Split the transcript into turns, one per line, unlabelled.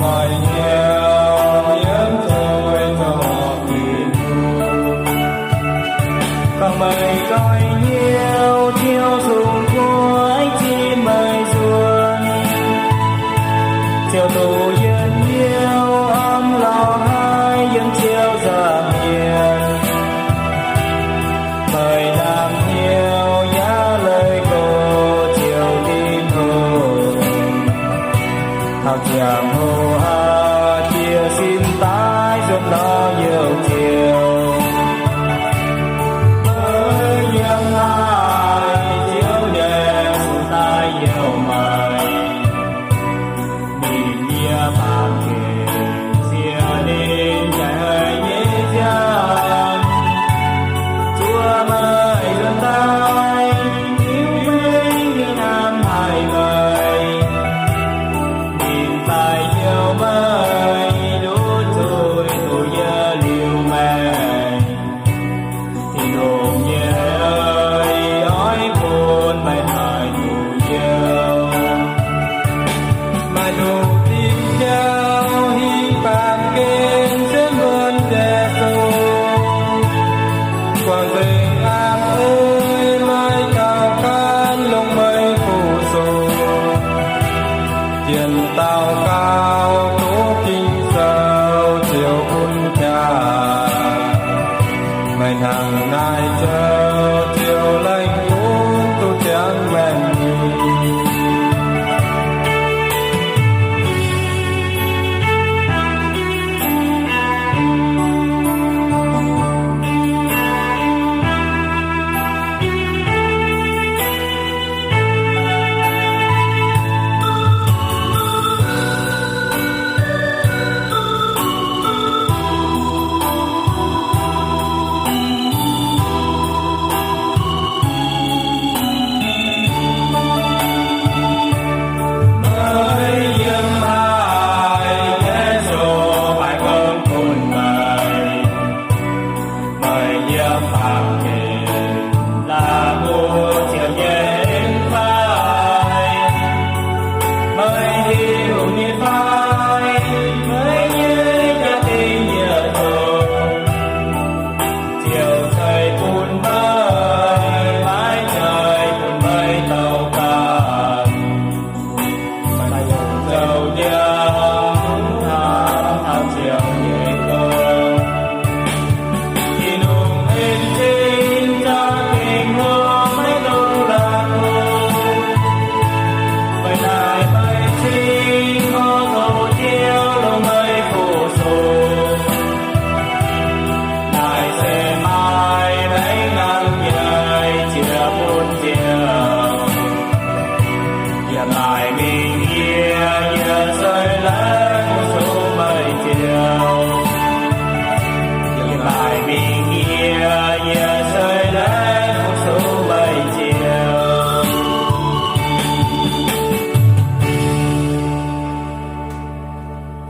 phải nghèo nhớ tôi cho kịp càng mây cõi nhiều chiều dùng cuối chim mây xuân chiều tù yên yêu ấm lòng hai dân chiều giảm hiền mời làm nhiều giá lời cô chiều tim hồn thao chàng hồ ha chia xin tái giúp nó nhiều chiều với những ai chiếu đèn tay yêu mày nhìn nhia bàn kề xia đến chạy nhé chân chúa mời dân tay yêu mến như nam hải mời nhìn tay yêu mơ